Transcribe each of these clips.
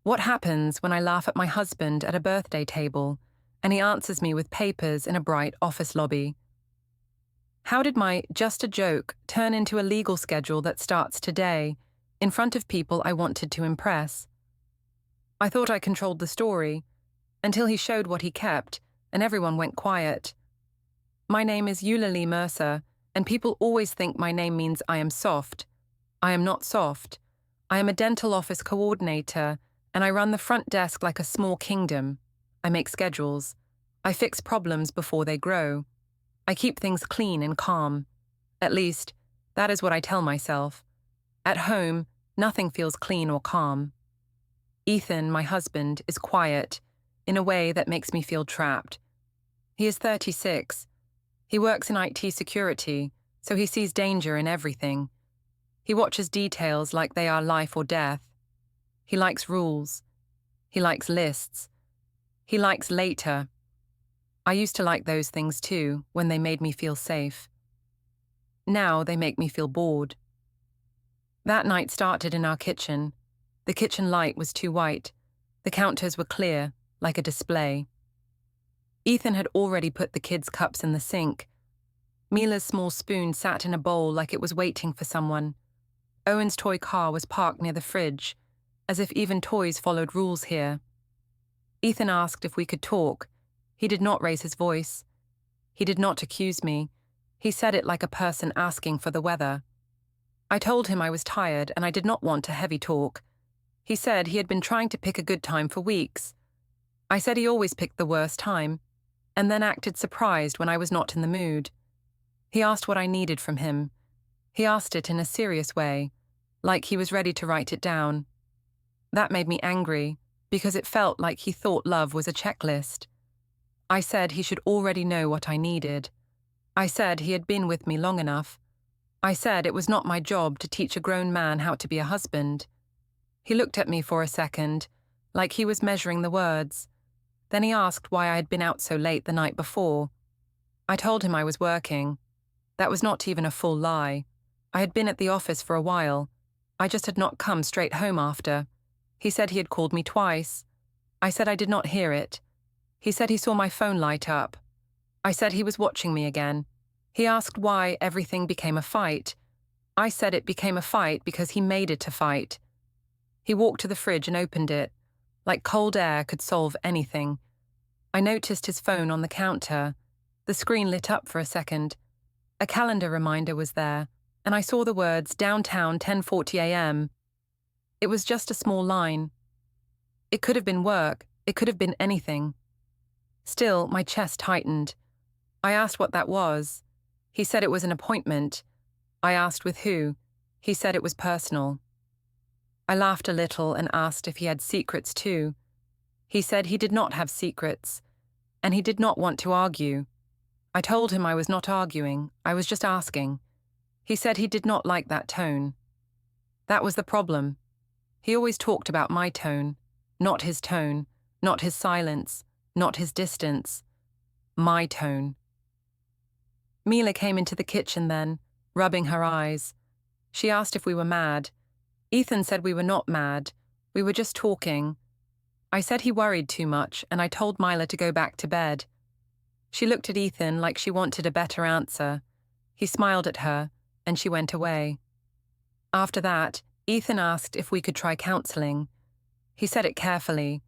What happens when I laugh at my husband at a birthday table and he answers me with papers in a bright office lobby? How did my just a joke turn into a legal schedule that starts today in front of people I wanted to impress? I thought I controlled the story until he showed what he kept and everyone went quiet. My name is Eulalie Mercer, and people always think my name means I am soft. I am not soft. I am a dental office coordinator, and I run the front desk like a small kingdom. I make schedules. I fix problems before they grow. I keep things clean and calm. At least, that is what I tell myself. At home, nothing feels clean or calm. Ethan, my husband, is quiet, in a way that makes me feel trapped. He is 36. He works in IT security, so he sees danger in everything. He watches details like they are life or death. He likes rules. He likes lists. He likes later. I used to like those things too, when they made me feel safe. Now they make me feel bored. That night started in our kitchen. The kitchen light was too white. The counters were clear, like a display. Ethan had already put the kids' cups in the sink. Mila's small spoon sat in a bowl like it was waiting for someone. Owen's toy car was parked near the fridge, as if even toys followed rules here. Ethan asked if we could talk. He did not raise his voice. He did not accuse me. He said it like a person asking for the weather. I told him I was tired and I did not want a heavy talk. He said he had been trying to pick a good time for weeks. I said he always picked the worst time, and then acted surprised when I was not in the mood. He asked what I needed from him. He asked it in a serious way, like he was ready to write it down. That made me angry, because it felt like he thought love was a checklist. I said he should already know what I needed. I said he had been with me long enough. I said it was not my job to teach a grown man how to be a husband. He looked at me for a second, like he was measuring the words. Then he asked why I had been out so late the night before. I told him I was working. That was not even a full lie. I had been at the office for a while. I just had not come straight home after. He said he had called me twice. I said I did not hear it. He said he saw my phone light up. I said he was watching me again. He asked why everything became a fight. I said it became a fight because he made it a fight. He walked to the fridge and opened it, like cold air could solve anything. I noticed his phone on the counter. The screen lit up for a second. A calendar reminder was there, and I saw the words downtown 10:40 a.m. It was just a small line. It could have been work. It could have been anything. Still, my chest tightened. I asked what that was. He said it was an appointment. I asked with who. He said it was personal. I laughed a little and asked if he had secrets too. He said he did not have secrets, and he did not want to argue. I told him I was not arguing, I was just asking. He said he did not like that tone. That was the problem. He always talked about my tone, not his tone, not his silence, not his distance. My tone. Mila came into the kitchen then, rubbing her eyes. She asked if we were mad. Ethan said we were not mad. We were just talking. I said he worried too much, and I told Mila to go back to bed. She looked at Ethan like she wanted a better answer. He smiled at her, and she went away. After that, Ethan asked if we could try counseling. He said it carefully,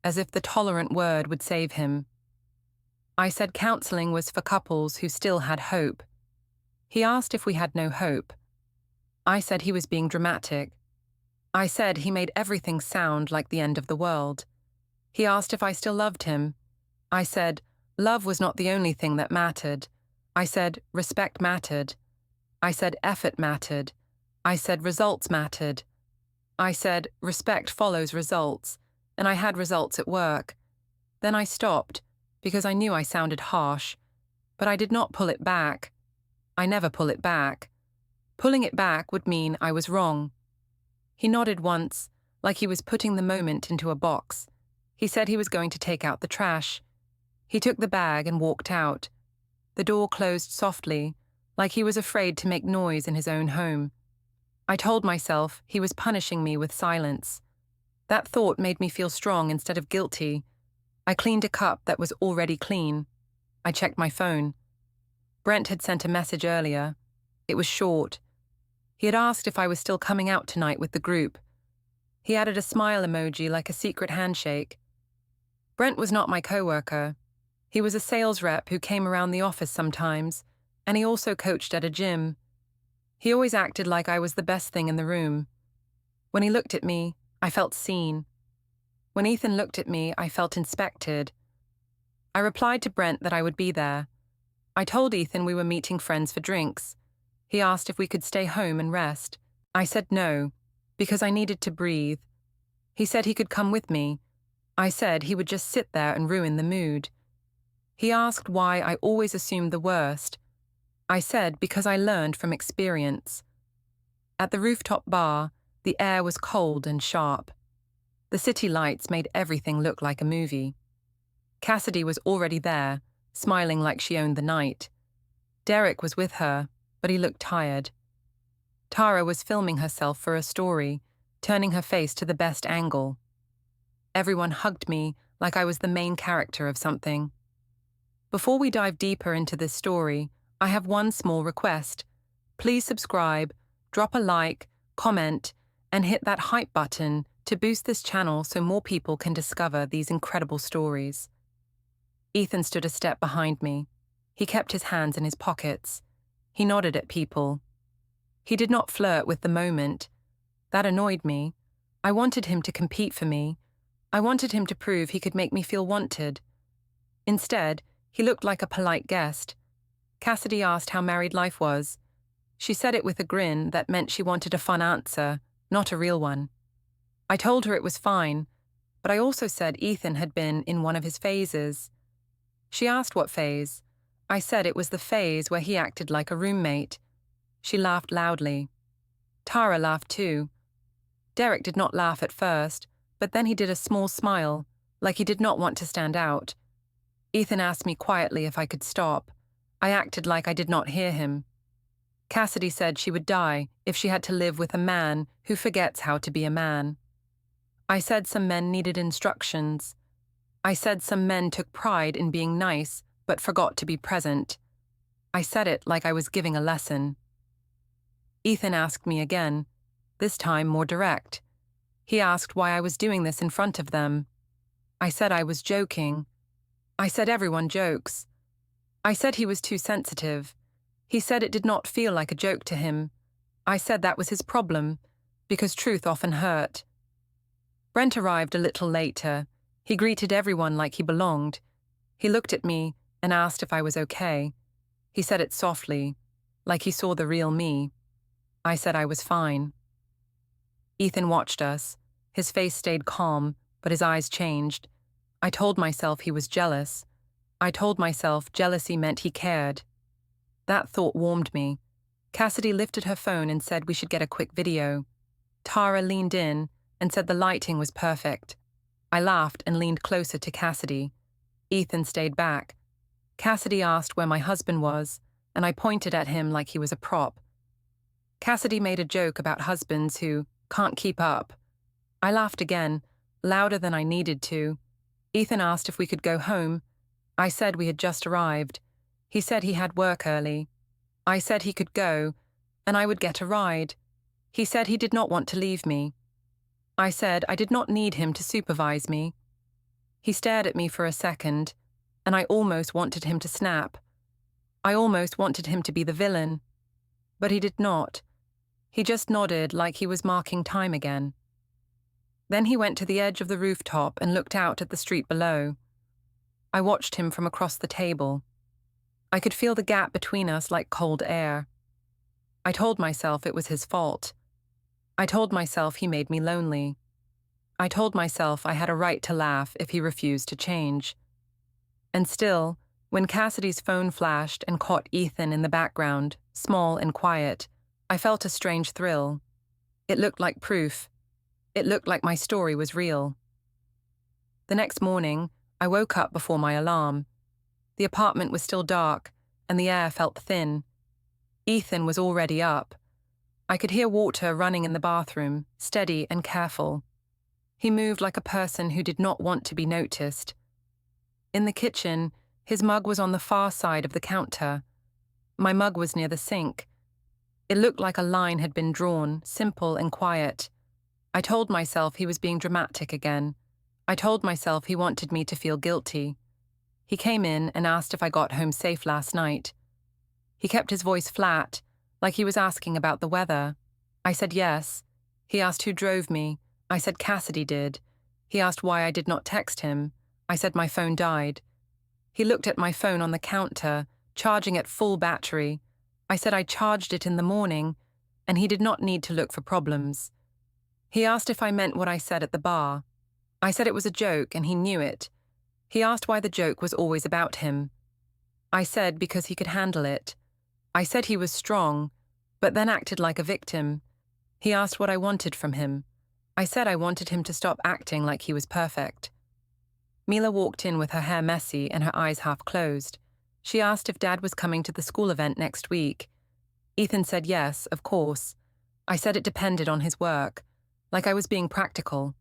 as if the tolerant word would save him. I said counseling was for couples who still had hope. He asked if we had no hope. I said he was being dramatic. I said he made everything sound like the end of the world. He asked if I still loved him. I said love was not the only thing that mattered. I said respect mattered. I said effort mattered. I said results mattered. I said respect follows results, and I had results at work. Then I stopped, because I knew I sounded harsh, but I did not pull it back. I never pull it back. Pulling it back would mean I was wrong. He nodded once, like he was putting the moment into a box. He said he was going to take out the trash. He took the bag and walked out. The door closed softly, like he was afraid to make noise in his own home. I told myself he was punishing me with silence. That thought made me feel strong instead of guilty. I cleaned a cup that was already clean. I checked my phone. Brent had sent a message earlier. It was short. He had asked if I was still coming out tonight with the group. He added a smile emoji like a secret handshake. Brent was not my coworker. He was a sales rep who came around the office sometimes, and he also coached at a gym. He always acted like I was the best thing in the room. When he looked at me, I felt seen. When Ethan looked at me, I felt inspected. I replied to Brent that I would be there. I told Ethan we were meeting friends for drinks. He asked if we could stay home and rest. I said no, because I needed to breathe. He said he could come with me. I said he would just sit there and ruin the mood. He asked why I always assumed the worst. I said because I learned from experience. At the rooftop bar, the air was cold and sharp. The city lights made everything look like a movie. Cassidy was already there, smiling like she owned the night. Derek was with her, but he looked tired. Tara was filming herself for a story, turning her face to the best angle. Everyone hugged me like I was the main character of something. Before we dive deeper into this story, I have one small request. Please subscribe, drop a like, comment, and hit that hype button to boost this channel so more people can discover these incredible stories. Ethan stood a step behind me. He kept his hands in his pockets. He nodded at people. He did not flirt with the moment. That annoyed me. I wanted him to compete for me. I wanted him to prove he could make me feel wanted. Instead, he looked like a polite guest. Cassidy asked how married life was. She said it with a grin that meant she wanted a fun answer, not a real one. I told her it was fine, but I also said Ethan had been in one of his phases. She asked what phase. I said it was the phase where he acted like a roommate. She laughed loudly. Tara laughed too. Derek did not laugh at first, but then he did a small smile, like he did not want to stand out. Ethan asked me quietly if I could stop. I acted like I did not hear him. Cassidy said she would die if she had to live with a man who forgets how to be a man. I said some men needed instructions. I said some men took pride in being nice but forgot to be present. I said it like I was giving a lesson. Ethan asked me again, this time more direct. He asked why I was doing this in front of them. I said I was joking. I said everyone jokes. I said he was too sensitive. He said it did not feel like a joke to him. I said that was his problem, because truth often hurt. Brent arrived a little later. He greeted everyone like he belonged. He looked at me and asked if I was okay. He said it softly, like he saw the real me. I said I was fine. Ethan watched us. His face stayed calm, but his eyes changed. I told myself he was jealous. I told myself jealousy meant he cared. That thought warmed me. Cassidy lifted her phone and said we should get a quick video. Tara leaned in and said the lighting was perfect. I laughed and leaned closer to Cassidy. Ethan stayed back. Cassidy asked where my husband was, and I pointed at him like he was a prop. Cassidy made a joke about husbands who can't keep up. I laughed again, louder than I needed to. Ethan asked if we could go home. I said we had just arrived. He said he had work early. I said he could go, and I would get a ride. He said he did not want to leave me. I said I did not need him to supervise me. He stared at me for a second, and I almost wanted him to snap. I almost wanted him to be the villain. But he did not. He just nodded like he was marking time again. Then he went to the edge of the rooftop and looked out at the street below. I watched him from across the table. I could feel the gap between us like cold air. I told myself it was his fault. I told myself he made me lonely. I told myself I had a right to laugh if he refused to change. And still, when Cassidy's phone flashed and caught Ethan in the background, small and quiet, I felt a strange thrill. It looked like proof. It looked like my story was real. The next morning, I woke up before my alarm. The apartment was still dark, and the air felt thin. Ethan was already up. I could hear water running in the bathroom, steady and careful. He moved like a person who did not want to be noticed. In the kitchen, his mug was on the far side of the counter. My mug was near the sink. It looked like a line had been drawn, simple and quiet. I told myself he was being dramatic again. I told myself he wanted me to feel guilty. He came in and asked if I got home safe last night. He kept his voice flat, like he was asking about the weather. I said yes. He asked who drove me. I said Cassidy did. He asked why I did not text him. I said my phone died. He looked at my phone on the counter, charging at full battery. I said I charged it in the morning, and he did not need to look for problems. He asked if I meant what I said at the bar. I said it was a joke, and he knew it. He asked why the joke was always about him. I said because he could handle it. I said he was strong, but then acted like a victim. He asked what I wanted from him. I said I wanted him to stop acting like he was perfect. Mila walked in with her hair messy and her eyes half closed. She asked if Dad was coming to the school event next week. Ethan said yes, of course. I said it depended on his work, like I was being practical.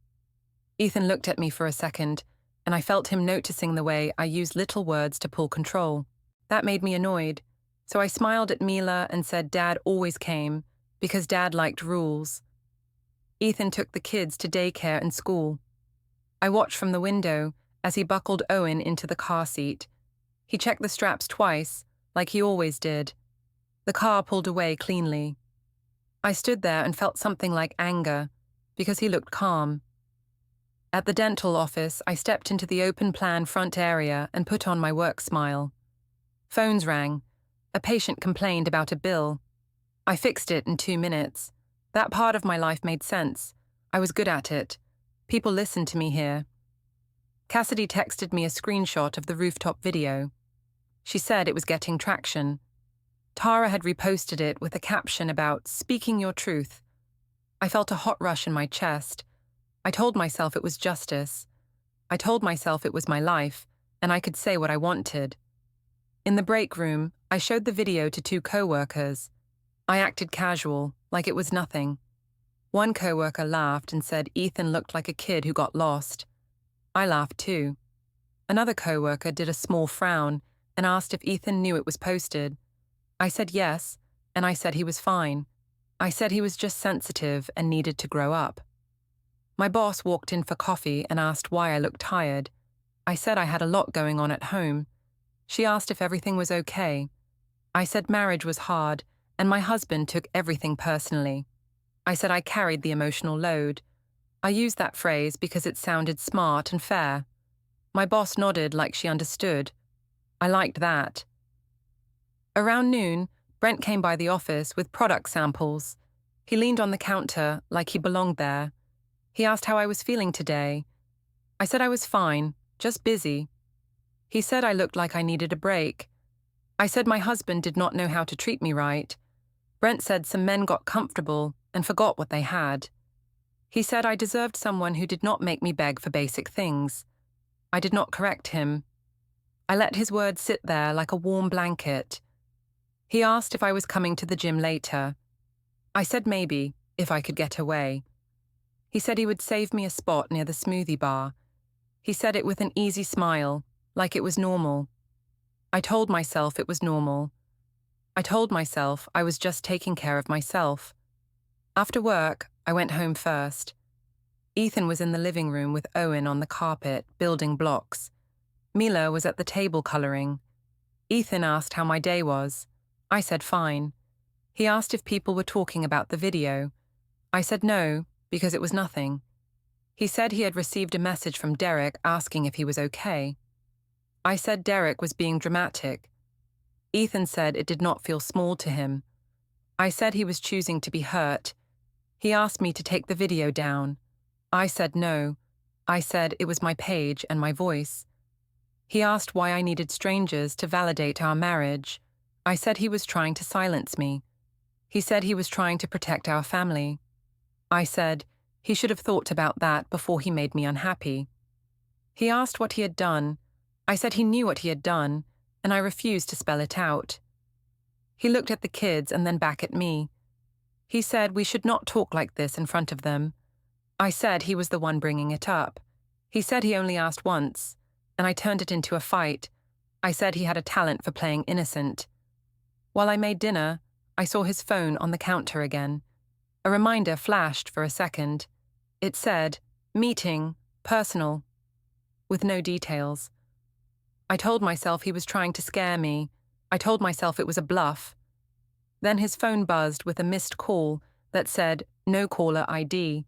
Ethan looked at me for a second, and I felt him noticing the way I used little words to pull control. That made me annoyed, so I smiled at Mila and said Dad always came, because Dad liked rules. Ethan took the kids to daycare and school. I watched from the window as he buckled Owen into the car seat. He checked the straps twice, like he always did. The car pulled away cleanly. I stood there and felt something like anger, because he looked calm. At the dental office, I stepped into the open-plan front area and put on my work smile. Phones rang. A patient complained about a bill. I fixed it in 2 minutes. That part of my life made sense. I was good at it. People listened to me here. Cassidy texted me a screenshot of the rooftop video. She said it was getting traction. Tara had reposted it with a caption about speaking your truth. I felt a hot rush in my chest. I told myself it was justice. I told myself it was my life, and I could say what I wanted. In the break room, I showed the video to 2 co-workers. I acted casual, like it was nothing. One co-worker laughed and said Ethan looked like a kid who got lost. I laughed too. Another co-worker did a small frown and asked if Ethan knew it was posted. I said yes, and I said he was fine. I said he was just sensitive and needed to grow up. My boss walked in for coffee and asked why I looked tired. I said I had a lot going on at home. She asked if everything was okay. I said marriage was hard, and my husband took everything personally. I said I carried the emotional load. I used that phrase because it sounded smart and fair. My boss nodded like she understood. I liked that. Around noon, Brent came by the office with product samples. He leaned on the counter like he belonged there. He asked how I was feeling today. I said I was fine, just busy. He said I looked like I needed a break. I said my husband did not know how to treat me right. Brent said some men got comfortable and forgot what they had. He said I deserved someone who did not make me beg for basic things. I did not correct him. I let his words sit there like a warm blanket. He asked if I was coming to the gym later. I said maybe, if I could get away. He said he would save me a spot near the smoothie bar. He said it with an easy smile, like it was normal. I told myself it was normal. I told myself I was just taking care of myself. After work, I went home first. Ethan was in the living room with Owen on the carpet, building blocks. Mila was at the table coloring. Ethan asked how my day was. I said fine. He asked if people were talking about the video. I said no, because it was nothing. He said he had received a message from Derek asking if he was okay. I said Derek was being dramatic. Ethan said it did not feel small to him. I said he was choosing to be hurt. He asked me to take the video down. I said no. I said it was my page and my voice. He asked why I needed strangers to validate our marriage. I said he was trying to silence me. He said he was trying to protect our family. I said he should have thought about that before he made me unhappy. He asked what he had done. I said he knew what he had done, and I refused to spell it out. He looked at the kids and then back at me. He said we should not talk like this in front of them. I said he was the one bringing it up. He said he only asked once, and I turned it into a fight. I said he had a talent for playing innocent. While I made dinner, I saw his phone on the counter again. A reminder flashed for a second. It said, "Meeting, personal," with no details. I told myself he was trying to scare me. I told myself it was a bluff. Then his phone buzzed with a missed call that said, "No caller ID."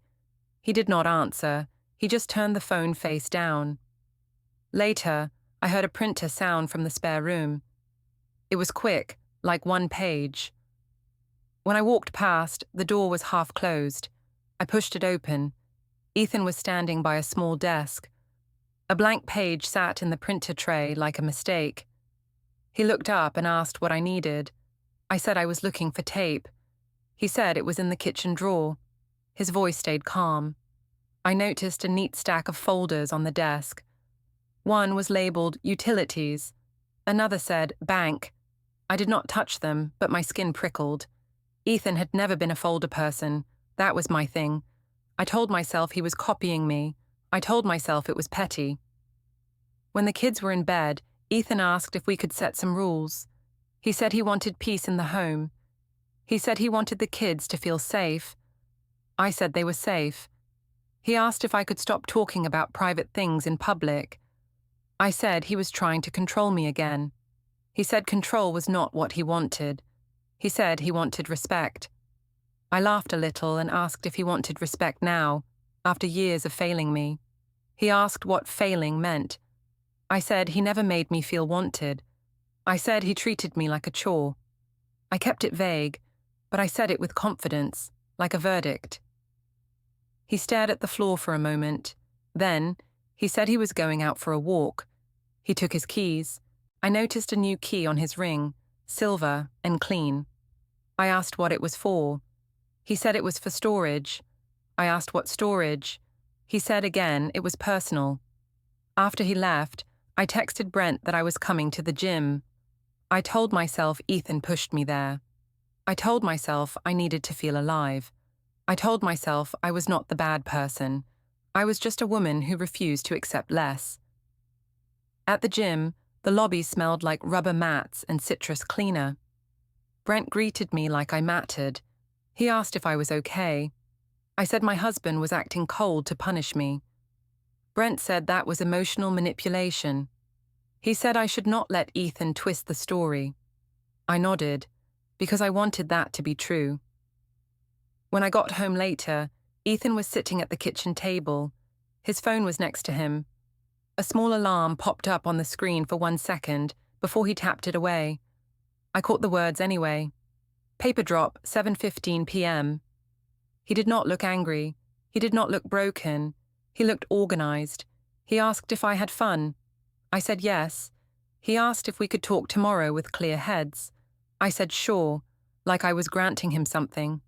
He did not answer. He just turned the phone face down. Later, I heard a printer sound from the spare room. It was quick, like one page. When I walked past, the door was half closed. I pushed it open. Ethan was standing by a small desk. A blank page sat in the printer tray like a mistake. He looked up and asked what I needed. I said I was looking for tape. He said it was in the kitchen drawer. His voice stayed calm. I noticed a neat stack of folders on the desk. One was labeled Utilities. Another said Bank. I did not touch them, but my skin prickled. Ethan had never been a folder person. That was my thing. I told myself he was copying me. I told myself it was petty. When the kids were in bed, Ethan asked if we could set some rules. He said he wanted peace in the home. He said he wanted the kids to feel safe. I said they were safe. He asked if I could stop talking about private things in public. I said he was trying to control me again. He said control was not what he wanted. He said he wanted respect. I laughed a little and asked if he wanted respect now, after years of failing me. He asked what failing meant. I said he never made me feel wanted. I said he treated me like a chore. I kept it vague, but I said it with confidence, like a verdict. He stared at the floor for a moment. Then, he said he was going out for a walk. He took his keys. I noticed a new key on his ring, silver and clean. I asked what it was for. He said it was for storage. I asked what storage. He said again it was personal. After he left, I texted Brent that I was coming to the gym. I told myself Ethan pushed me there. I told myself I needed to feel alive. I told myself I was not the bad person. I was just a woman who refused to accept less. At the gym, the lobby smelled like rubber mats and citrus cleaner. Brent greeted me like I mattered. He asked if I was okay. I said my husband was acting cold to punish me. Brent said that was emotional manipulation. He said I should not let Ethan twist the story. I nodded, because I wanted that to be true. When I got home later, Ethan was sitting at the kitchen table. His phone was next to him. A small alarm popped up on the screen for 1 second before he tapped it away. I caught the words anyway. Paper drop, 7:15 p.m. He did not look angry. He did not look broken. He looked organized. He asked if I had fun. I said yes. He asked if we could talk tomorrow with clear heads. I said sure, like I was granting him something.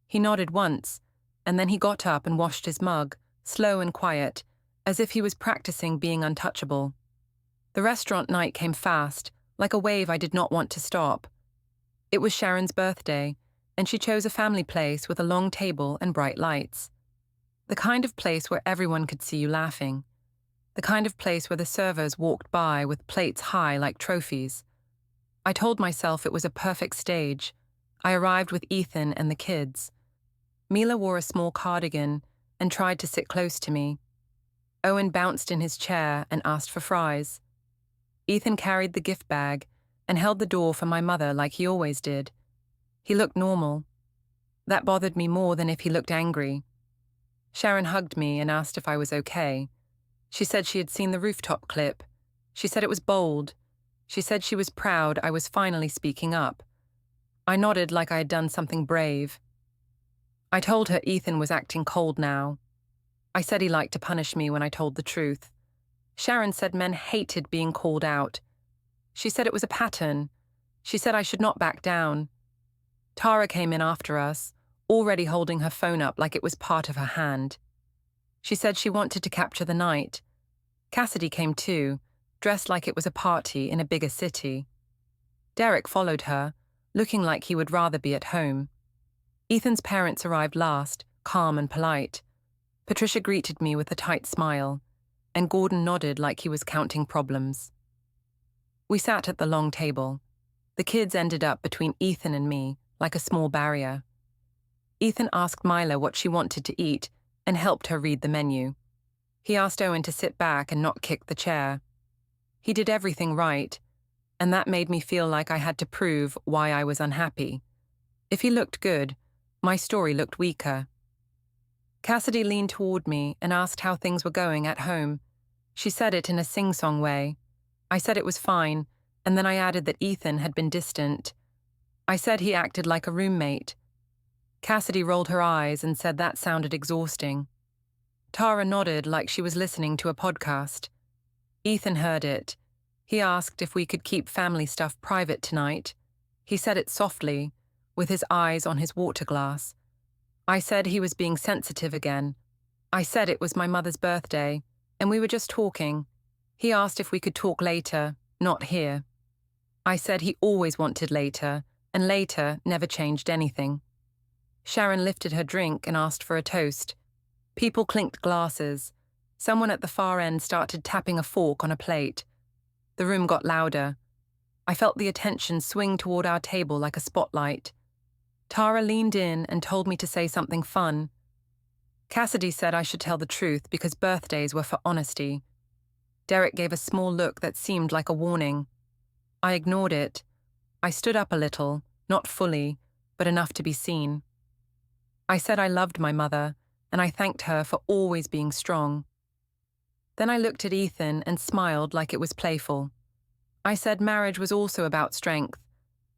He nodded once, and then he got up and washed his mug, slow and quiet, as if he was practicing being untouchable. The restaurant night came fast, like a wave I did not want to stop. It was Sharon's birthday, and she chose a family place with a long table and bright lights. The kind of place where everyone could see you laughing. The kind of place where the servers walked by with plates high like trophies. I told myself it was a perfect stage. I arrived with Ethan and the kids. Mila wore a small cardigan and tried to sit close to me. Owen bounced in his chair and asked for fries. Ethan carried the gift bag and held the door for my mother like he always did. He looked normal. That bothered me more than if he looked angry. Sharon hugged me and asked if I was okay. She said she had seen the rooftop clip. She said it was bold. She said she was proud I was finally speaking up. I nodded like I had done something brave. I told her Ethan was acting cold now. I said he liked to punish me when I told the truth. Sharon said men hated being called out. She said it was a pattern. She said I should not back down. Tara came in after us, already holding her phone up like it was part of her hand. She said she wanted to capture the night. Cassidy came too, dressed like it was a party in a bigger city. Derek followed her, looking like he would rather be at home. Ethan's parents arrived last, calm and polite. Patricia greeted me with a tight smile, and Gordon nodded like he was counting problems. We sat at the long table. The kids ended up between Ethan and me, like a small barrier. Ethan asked Mila what she wanted to eat and helped her read the menu. He asked Owen to sit back and not kick the chair. He did everything right, and that made me feel like I had to prove why I was unhappy. If he looked good, my story looked weaker. Cassidy leaned toward me and asked how things were going at home. She said it in a sing-song way. I said it was fine, and then I added that Ethan had been distant. I said he acted like a roommate. Cassidy rolled her eyes and said that sounded exhausting. Tara nodded like she was listening to a podcast. Ethan heard it. He asked if we could keep family stuff private tonight. He said it softly, with his eyes on his water glass. I said he was being sensitive again. I said it was my mother's birthday, and we were just talking. He asked if we could talk later, not here. I said he always wanted later, and later never changed anything. Sharon lifted her drink and asked for a toast. People clinked glasses. Someone at the far end started tapping a fork on a plate. The room got louder. I felt the attention swing toward our table like a spotlight. Tara leaned in and told me to say something fun. Cassidy said I should tell the truth because birthdays were for honesty. Derek gave a small look that seemed like a warning. I ignored it. I stood up a little, not fully, but enough to be seen. I said I loved my mother, and I thanked her for always being strong. Then I looked at Ethan and smiled like it was playful. I said marriage was also about strength.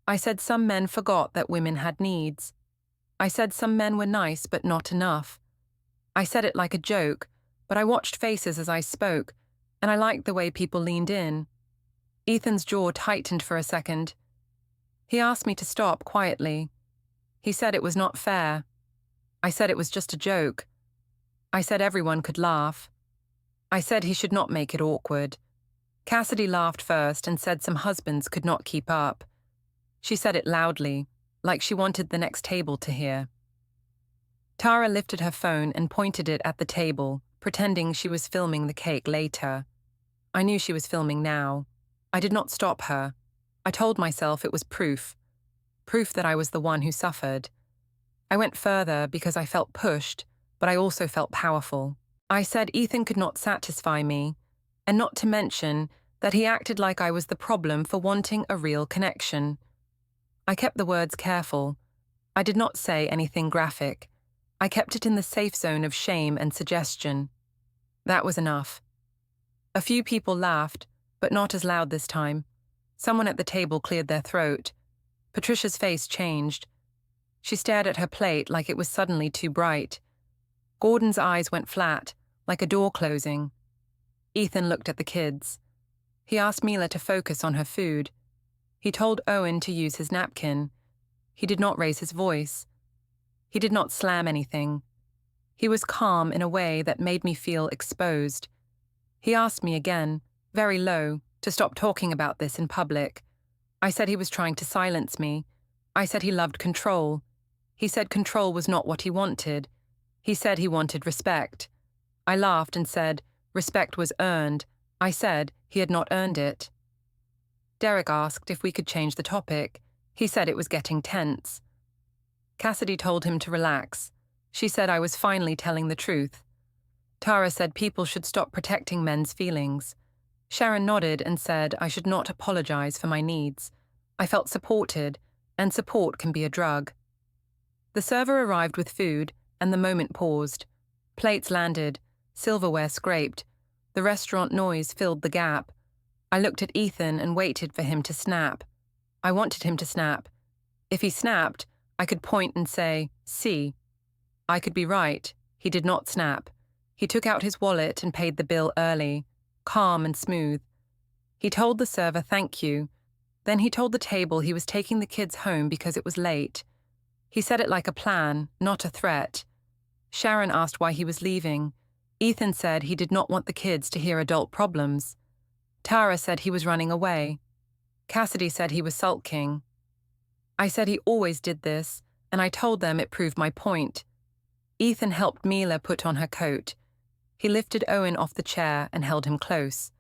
I said some men forgot that women had needs. I said some men were nice but not enough. I said it like a joke, but I watched faces as I spoke, and I liked the way people leaned in. Ethan's jaw tightened for a second. He asked me to stop quietly. He said it was not fair. I said it was just a joke. I said everyone could laugh. I said he should not make it awkward. Cassidy laughed first and said some husbands could not keep up. She said it loudly, like she wanted the next table to hear. Tara lifted her phone and pointed it at the table, pretending she was filming the cake later. I knew she was filming now. I did not stop her. I told myself it was proof that I was the one who suffered. I went further because I felt pushed, but I also felt powerful. I said Ethan could not satisfy me, and not to mention that he acted like I was the problem for wanting a real connection. I kept the words careful. I did not say anything graphic. I kept it in the safe zone of shame and suggestion. That was enough. A few people laughed, but not as loud this time. Someone at the table cleared their throat. Patricia's face changed. She stared at her plate like it was suddenly too bright. Gordon's eyes went flat, like a door closing. Ethan looked at the kids. He asked Mila to focus on her food. He told Owen to use his napkin. He did not raise his voice. He did not slam anything. He was calm in a way that made me feel exposed. He asked me again, very low, to stop talking about this in public. I said he was trying to silence me. I said he loved control. He said control was not what he wanted. He said he wanted respect. I laughed and said respect was earned. I said he had not earned it. Derek asked if we could change the topic. He said it was getting tense. Cassidy told him to relax. She said I was finally telling the truth. Tara said people should stop protecting men's feelings. Sharon nodded and said I should not apologize for my needs. I felt supported, and support can be a drug. The server arrived with food, and the moment paused. Plates landed, silverware scraped. The restaurant noise filled the gap. I looked at Ethan and waited for him to snap. I wanted him to snap. If he snapped, I could point and say, "See." I could be right. He did not snap. He took out his wallet and paid the bill early, calm and smooth. He told the server thank you. Then he told the table he was taking the kids home because it was late. He said it like a plan, not a threat. Sharon asked why he was leaving. Ethan said he did not want the kids to hear adult problems. Tara said he was running away. Cassidy said he was sulking. I said he always did this, and I told them it proved my point. Ethan helped Mila put on her coat. He lifted Owen off the chair and held him close.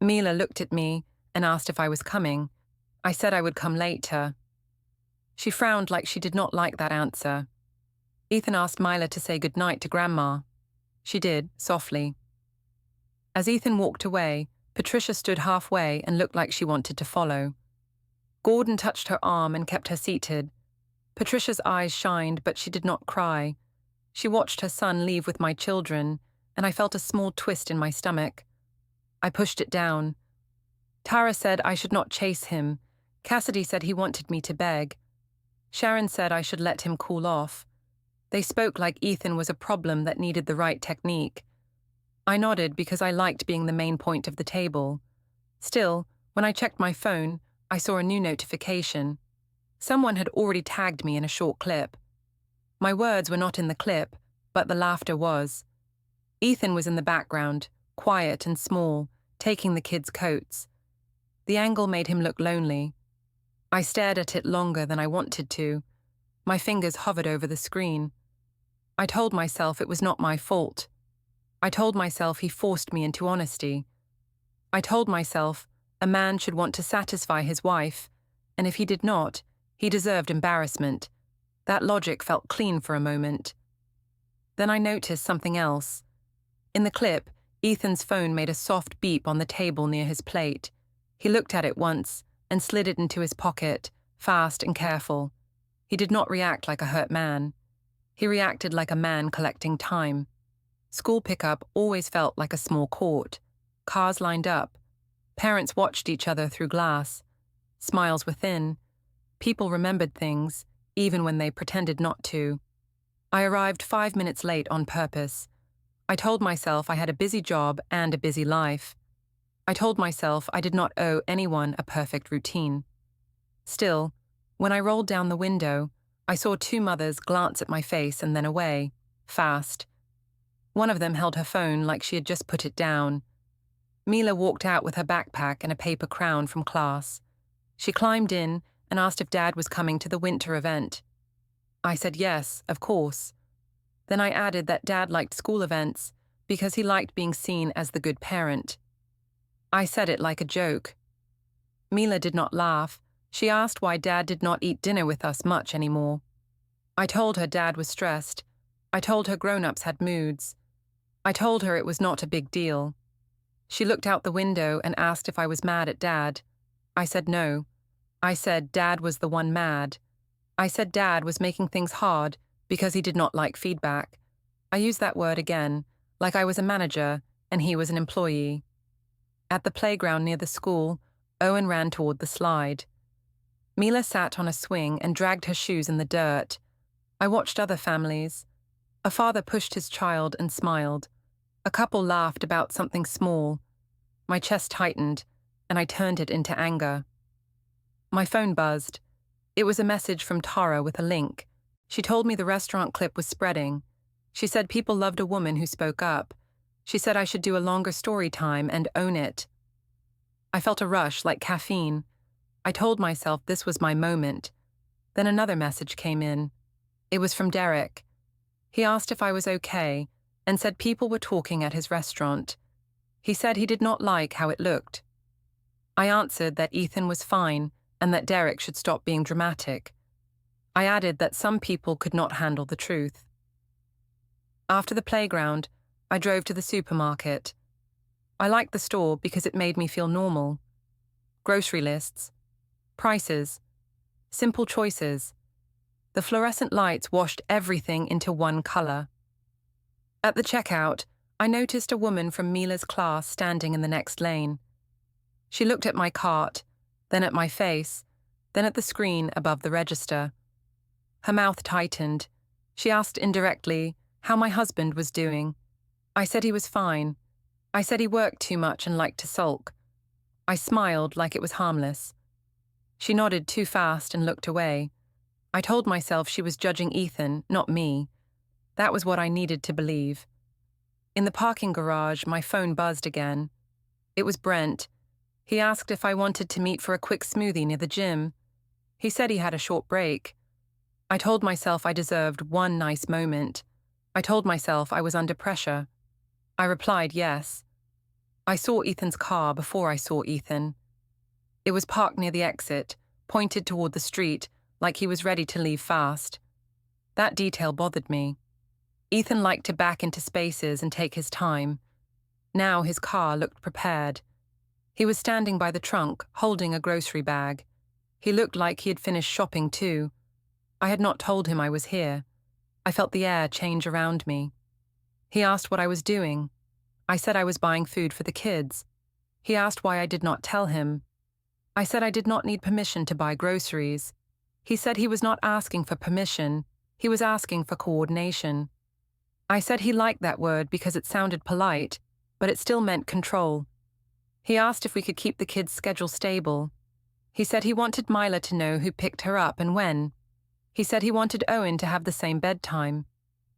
Mila looked at me and asked if I was coming. I said I would come later. She frowned like she did not like that answer. Ethan asked Mila to say goodnight to Grandma. She did, softly. As Ethan walked away, Patricia stood halfway and looked like she wanted to follow. Gordon touched her arm and kept her seated. Patricia's eyes shined, but she did not cry. She watched her son leave with my children, and I felt a small twist in my stomach. I pushed it down. Tara said I should not chase him. Cassidy said he wanted me to beg. Sharon said I should let him cool off. They spoke like Ethan was a problem that needed the right technique. I nodded because I liked being the main point of the table. Still, when I checked my phone, I saw a new notification. Someone had already tagged me in a short clip. My words were not in the clip, but the laughter was. Ethan was in the background, quiet and small, taking the kids' coats. The angle made him look lonely. I stared at it longer than I wanted to. My fingers hovered over the screen. I told myself it was not my fault. I told myself he forced me into honesty. I told myself a man should want to satisfy his wife, and if he did not, he deserved embarrassment. That logic felt clean for a moment. Then I noticed something else. In the clip, Ethan's phone made a soft beep on the table near his plate. He looked at it once and slid it into his pocket, fast and careful. He did not react like a hurt man. He reacted like a man collecting time. School pickup always felt like a small court. Cars lined up. Parents watched each other through glass. Smiles were thin. People remembered things, even when they pretended not to. I arrived 5 minutes late on purpose. I told myself I had a busy job and a busy life. I told myself I did not owe anyone a perfect routine. Still, when I rolled down the window, I saw two mothers glance at my face and then away, fast. One of them held her phone like she had just put it down. Mila walked out with her backpack and a paper crown from class. She climbed in and asked if Dad was coming to the winter event. I said yes, of course. Then I added that Dad liked school events because he liked being seen as the good parent. I said it like a joke. Mila did not laugh. She asked why Dad did not eat dinner with us much anymore. I told her Dad was stressed. I told her grown-ups had moods. I told her it was not a big deal. She looked out the window and asked if I was mad at Dad. I said no. I said Dad was the one mad. I said Dad was making things hard because he did not like feedback. I used that word again, like I was a manager and he was an employee. At the playground near the school, Owen ran toward the slide. Mila sat on a swing and dragged her shoes in the dirt. I watched other families. A father pushed his child and smiled. A couple laughed about something small. My chest tightened, and I turned it into anger. My phone buzzed. It was a message from Tara with a link. She told me the restaurant clip was spreading. She said people loved a woman who spoke up. She said I should do a longer story time and own it. I felt a rush like caffeine. I told myself this was my moment. Then another message came in. It was from Derek. He asked if I was okay and said people were talking at his restaurant. He said he did not like how it looked. I answered that Ethan was fine and that Derek should stop being dramatic. I added that some people could not handle the truth. After the playground, I drove to the supermarket. I liked the store because it made me feel normal. Grocery lists, prices, simple choices. The fluorescent lights washed everything into one color. At the checkout, I noticed a woman from Mila's class standing in the next lane. She looked at my cart, then at my face, then at the screen above the register. Her mouth tightened. She asked indirectly how my husband was doing. I said he was fine. I said he worked too much and liked to sulk. I smiled like it was harmless. She nodded too fast and looked away. I told myself she was judging Ethan, not me. That was what I needed to believe. In the parking garage, my phone buzzed again. It was Brent. He asked if I wanted to meet for a quick smoothie near the gym. He said he had a short break. I told myself I deserved one nice moment. I told myself I was under pressure. I replied yes. I saw Ethan's car before I saw Ethan. It was parked near the exit, pointed toward the street, like he was ready to leave fast. That detail bothered me. Ethan liked to back into spaces and take his time. Now his car looked prepared. He was standing by the trunk, holding a grocery bag. He looked like he had finished shopping too. I had not told him I was here. I felt the air change around me. He asked what I was doing. I said I was buying food for the kids. He asked why I did not tell him. I said I did not need permission to buy groceries. He said he was not asking for permission. He was asking for coordination. I said he liked that word because it sounded polite, but it still meant control. He asked if we could keep the kids' schedule stable. He said he wanted Mila to know who picked her up and when. He said he wanted Owen to have the same bedtime.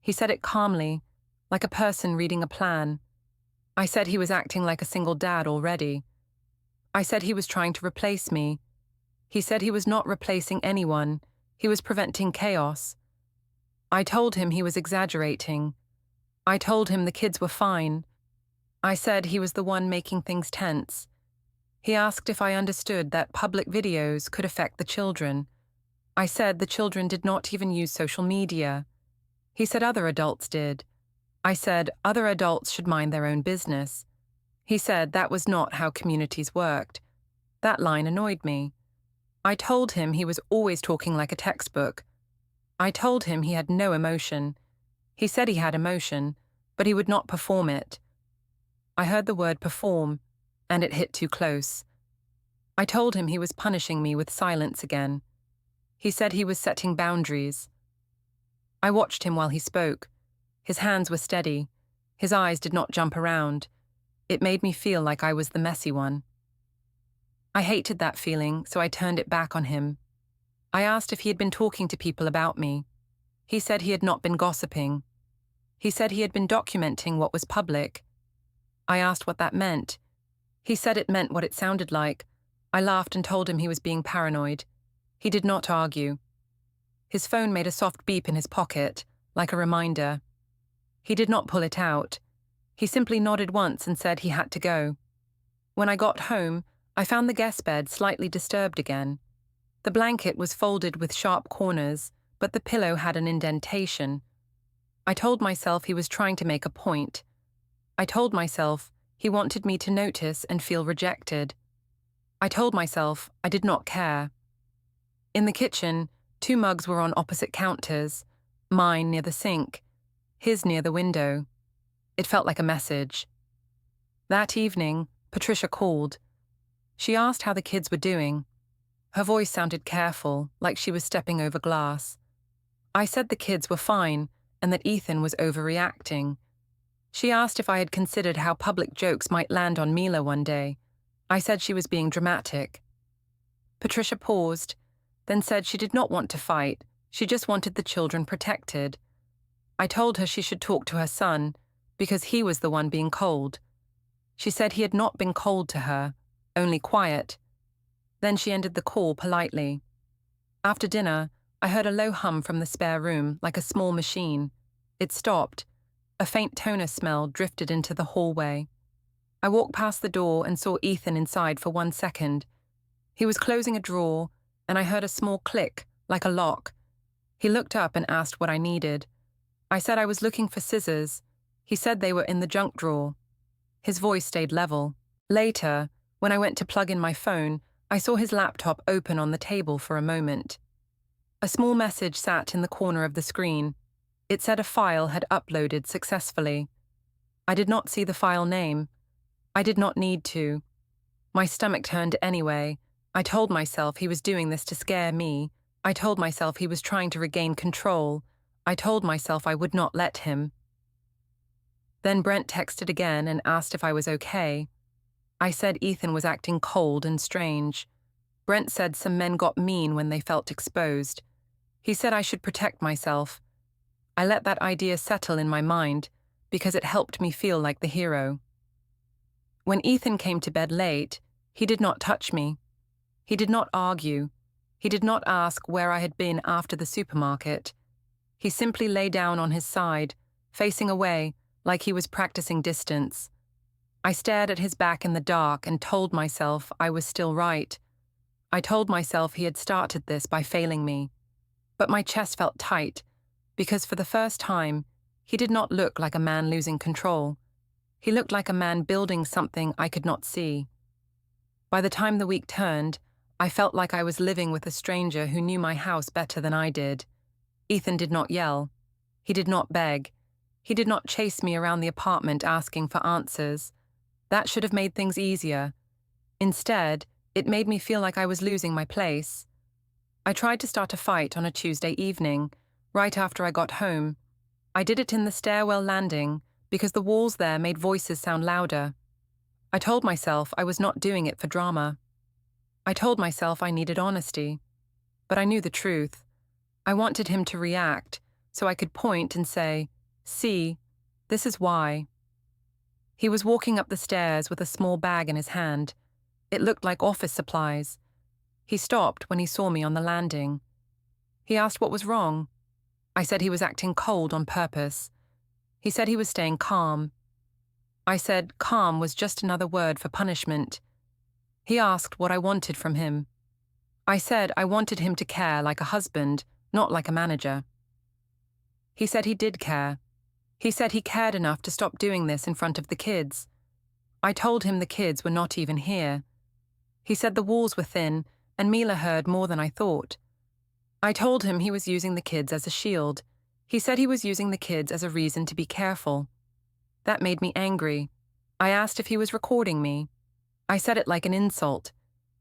He said it calmly, like a person reading a plan. I said he was acting like a single dad already. I said he was trying to replace me. He said he was not replacing anyone. He was preventing chaos. I told him he was exaggerating. I told him the kids were fine. I said he was the one making things tense. He asked if I understood that public videos could affect the children. I said the children did not even use social media. He said other adults did. I said other adults should mind their own business. He said that was not how communities worked. That line annoyed me. I told him he was always talking like a textbook. I told him he had no emotion. He said he had emotion, but he would not perform it. I heard the word perform, and it hit too close. I told him he was punishing me with silence again. He said he was setting boundaries. I watched him while he spoke. His hands were steady. His eyes did not jump around. It made me feel like I was the messy one. I hated that feeling, so I turned it back on him. I asked if he had been talking to people about me. He said he had not been gossiping. He said he had been documenting what was public. I asked what that meant. He said it meant what it sounded like. I laughed and told him he was being paranoid. He did not argue. His phone made a soft beep in his pocket, like a reminder. He did not pull it out. He simply nodded once and said he had to go. When I got home, I found the guest bed slightly disturbed again. The blanket was folded with sharp corners, but the pillow had an indentation. I told myself he was trying to make a point. I told myself he wanted me to notice and feel rejected. I told myself I did not care. In the kitchen, 2 mugs were on opposite counters, mine near the sink, his near the window. It felt like a message. That evening, Patricia called. She asked how the kids were doing. Her voice sounded careful, like she was stepping over glass. I said the kids were fine and that Ethan was overreacting. She asked if I had considered how public jokes might land on Mila one day. I said she was being dramatic. Patricia paused, then said she did not want to fight, she just wanted the children protected. I told her she should talk to her son, because he was the one being cold. She said he had not been cold to her, only quiet. Then she ended the call politely. After dinner, I heard a low hum from the spare room, like a small machine. It stopped. A faint toner smell drifted into the hallway. I walked past the door and saw Ethan inside for 1 second. He was closing a drawer, and I heard a small click, like a lock. He looked up and asked what I needed. I said I was looking for scissors. He said they were in the junk drawer. His voice stayed level. Later, when I went to plug in my phone, I saw his laptop open on the table for a moment. A small message sat in the corner of the screen. It said a file had uploaded successfully. I did not see the file name. I did not need to. My stomach turned anyway. I told myself he was doing this to scare me. I told myself he was trying to regain control. I told myself I would not let him. Then Brent texted again and asked if I was okay. I said Ethan was acting cold and strange. Brent said some men got mean when they felt exposed. He said I should protect myself. I let that idea settle in my mind because it helped me feel like the hero. When Ethan came to bed late, he did not touch me. He did not argue. He did not ask where I had been after the supermarket. He simply lay down on his side, facing away, like he was practicing distance. I stared at his back in the dark and told myself I was still right. I told myself he had started this by failing me. But my chest felt tight, because for the first time, he did not look like a man losing control. He looked like a man building something I could not see. By the time the week turned, I felt like I was living with a stranger who knew my house better than I did. Ethan did not yell. He did not beg. He did not chase me around the apartment asking for answers. That should have made things easier. Instead, it made me feel like I was losing my place. I tried to start a fight on a Tuesday evening, right after I got home. I did it in the stairwell landing because the walls there made voices sound louder. I told myself I was not doing it for drama. I told myself I needed honesty. But I knew the truth. I wanted him to react, so I could point and say, "See, this is why." He was walking up the stairs with a small bag in his hand. It looked like office supplies. He stopped when he saw me on the landing. He asked what was wrong. I said he was acting cold on purpose. He said he was staying calm. I said calm was just another word for punishment. He asked what I wanted from him. I said I wanted him to care like a husband, not like a manager. He said he did care. He said he cared enough to stop doing this in front of the kids. I told him the kids were not even here. He said the walls were thin, and Mila heard more than I thought. I told him he was using the kids as a shield. He said he was using the kids as a reason to be careful. That made me angry. I asked if he was recording me. I said it like an insult.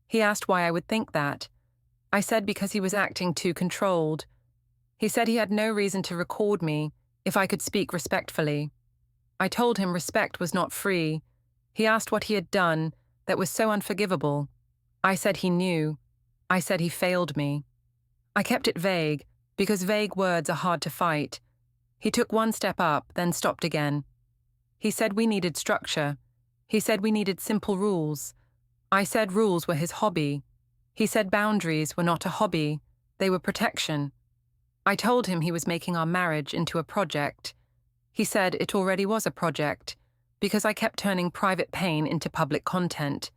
He asked why I would think that. I said because he was acting too controlled. He said he had no reason to record me if I could speak respectfully. I told him respect was not free. He asked what he had done that was so unforgivable. I said he knew. I said he failed me. I kept it vague, because vague words are hard to fight. He took one step up, then stopped again. He said we needed structure. He said we needed simple rules. I said rules were his hobby. He said boundaries were not a hobby, they were protection. I told him he was making our marriage into a project. He said it already was a project, because I kept turning private pain into public content.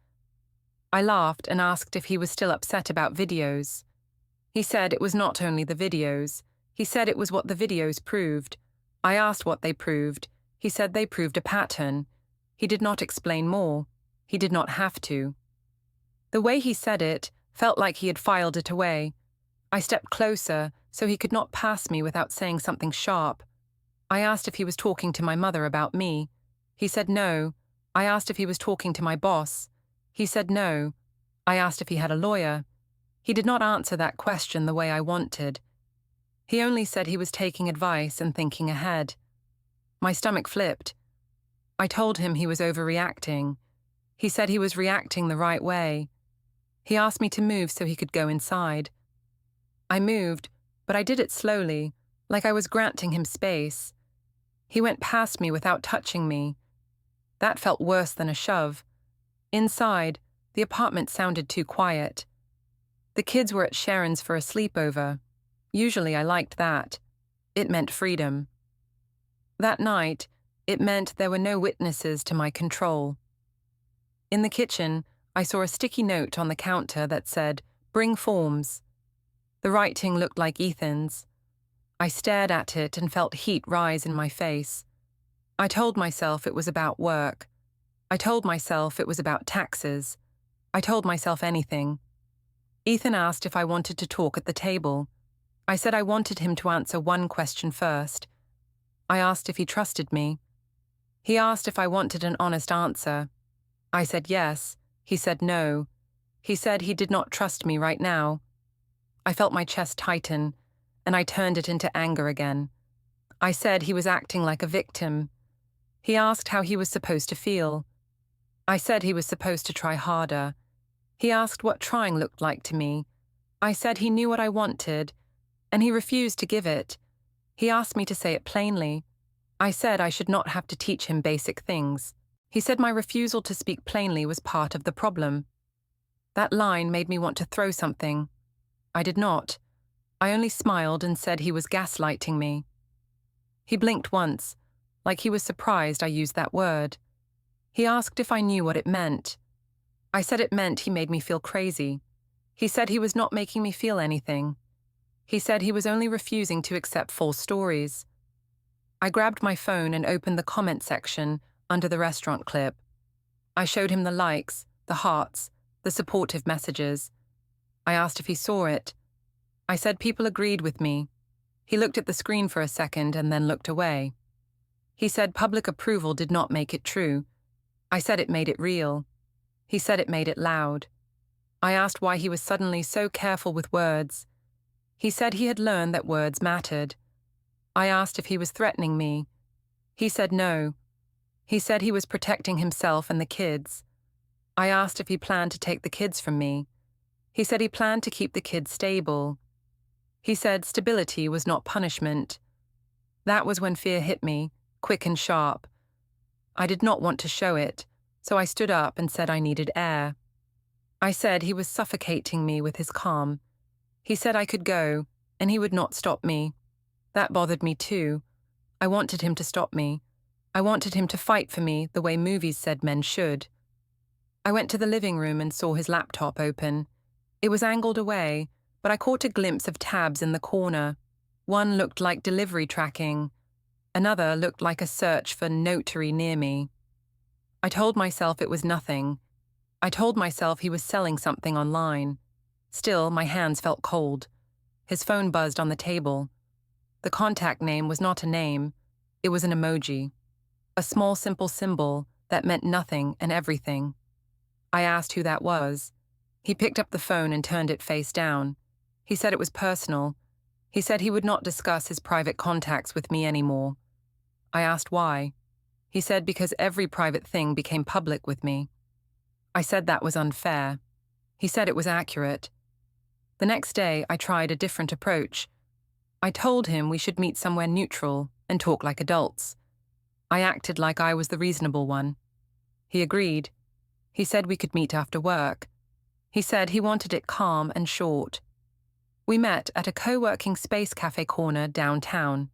I laughed and asked if he was still upset about videos. He said it was not only the videos. He said it was what the videos proved. I asked what they proved. He said they proved a pattern. He did not explain more. He did not have to. The way he said it felt like he had filed it away. I stepped closer so he could not pass me without saying something sharp. I asked if he was talking to my mother about me. He said no. I asked if he was talking to my boss. He said no. I asked if he had a lawyer. He did not answer that question the way I wanted. He only said he was taking advice and thinking ahead. My stomach flipped. I told him he was overreacting. He said he was reacting the right way. He asked me to move so he could go inside. I moved, but I did it slowly, like I was granting him space. He went past me without touching me. That felt worse than a shove. Inside, the apartment sounded too quiet. The kids were at Sharon's for a sleepover. Usually I liked that. It meant freedom. That night, it meant there were no witnesses to my control. In the kitchen, I saw a sticky note on the counter that said, "Bring forms." The writing looked like Ethan's. I stared at it and felt heat rise in my face. I told myself it was about work. I told myself it was about taxes. I told myself anything. Ethan asked if I wanted to talk at the table. I said I wanted him to answer one question first. I asked if he trusted me. He asked if I wanted an honest answer. I said yes. He said no. He said he did not trust me right now. I felt my chest tighten, and I turned it into anger again. I said he was acting like a victim. He asked how he was supposed to feel. I said he was supposed to try harder. He asked what trying looked like to me. I said he knew what I wanted, and he refused to give it. He asked me to say it plainly. I said I should not have to teach him basic things. He said my refusal to speak plainly was part of the problem. That line made me want to throw something. I did not. I only smiled and said he was gaslighting me. He blinked once, like he was surprised I used that word. He asked if I knew what it meant. I said it meant he made me feel crazy. He said he was not making me feel anything. He said he was only refusing to accept false stories. I grabbed my phone and opened the comment section under the restaurant clip. I showed him the likes, the hearts, the supportive messages. I asked if he saw it. I said people agreed with me. He looked at the screen for a second and then looked away. He said public approval did not make it true. I said it made it real. He said it made it loud. I asked why he was suddenly so careful with words. He said he had learned that words mattered. I asked if he was threatening me. He said no. He said he was protecting himself and the kids. I asked if he planned to take the kids from me. He said he planned to keep the kids stable. He said stability was not punishment. That was when fear hit me, quick and sharp. I did not want to show it, so I stood up and said I needed air. I said he was suffocating me with his calm. He said I could go, and he would not stop me. That bothered me too. I wanted him to stop me. I wanted him to fight for me the way movies said men should. I went to the living room and saw his laptop open. It was angled away, but I caught a glimpse of tabs in the corner. One looked like delivery tracking. Another looked like a search for notary near me. I told myself it was nothing. I told myself he was selling something online. Still, my hands felt cold. His phone buzzed on the table. The contact name was not a name. It was an emoji. A small, simple symbol that meant nothing and everything. I asked who that was. He picked up the phone and turned it face down. He said it was personal. He said he would not discuss his private contacts with me anymore. I asked why. He said because every private thing became public with me. I said that was unfair. He said it was accurate. The next day, I tried a different approach. I told him we should meet somewhere neutral and talk like adults. I acted like I was the reasonable one. He agreed. He said we could meet after work. He said he wanted it calm and short. We met at a co-working space cafe corner downtown.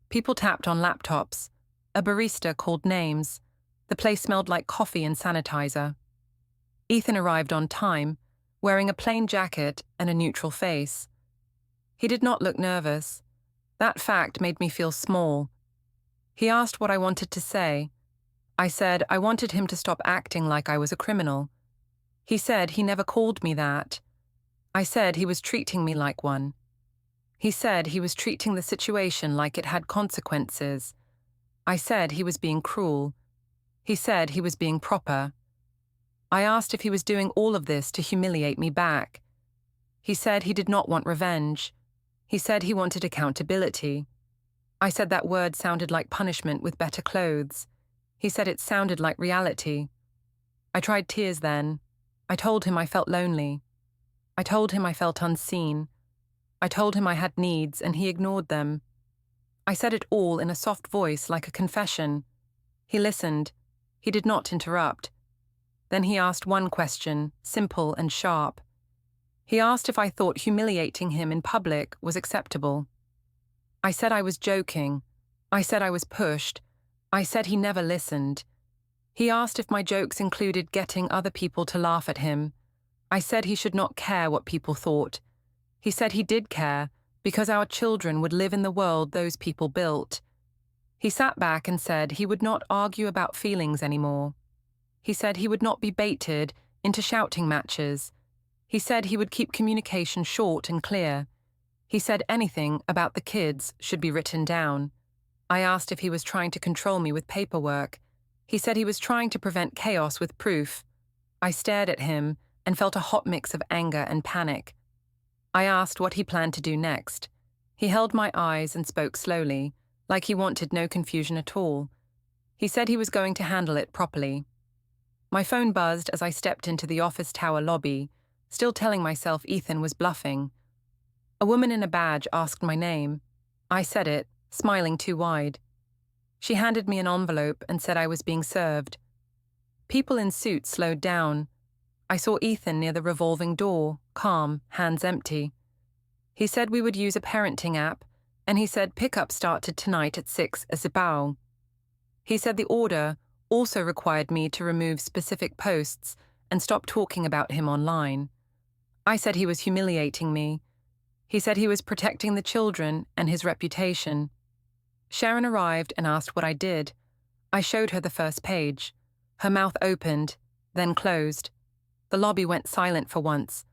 People tapped on laptops. A barista called names. The place smelled like coffee and sanitizer. Ethan arrived on time, wearing a plain jacket and a neutral face. He did not look nervous. That fact made me feel small. He asked what I wanted to say. I said I wanted him to stop acting like I was a criminal. He said he never called me that. I said he was treating me like one. He said he was treating the situation like it had consequences. I said he was being cruel. He said he was being proper. I asked if he was doing all of this to humiliate me back. He said he did not want revenge. He said he wanted accountability. I said that word sounded like punishment with better clothes. He said it sounded like reality. I tried tears then. I told him I felt lonely. I told him I felt unseen. I told him I had needs and he ignored them. I said it all in a soft voice like a confession. He listened. He did not interrupt. Then he asked one question, simple and sharp. He asked if I thought humiliating him in public was acceptable. I said I was joking. I said I was pushed. I said he never listened. He asked if my jokes included getting other people to laugh at him. I said he should not care what people thought. He said he did care, because our children would live in the world those people built. He sat back and said he would not argue about feelings anymore. He said he would not be baited into shouting matches. He said he would keep communication short and clear. He said anything about the kids should be written down. I asked if he was trying to control me with paperwork. He said he was trying to prevent chaos with proof. I stared at him and felt a hot mix of anger and panic. I asked what he planned to do next. He held my eyes and spoke slowly, like he wanted no confusion at all. He said he was going to handle it properly. My phone buzzed as I stepped into the office tower lobby, still telling myself Ethan was bluffing. A woman in a badge asked my name. I said it, smiling too wide. She handed me an envelope and said I was being served. People in suits slowed down. I saw Ethan near the revolving door, calm, hands empty. He said we would use a parenting app, and he said pickup started tonight at 6 as a bow. He said the order also required me to remove specific posts and stop talking about him online. I said he was humiliating me. He said he was protecting the children and his reputation. Sharon arrived and asked what I did. I showed her the first page. Her mouth opened, then closed. The lobby went silent for once,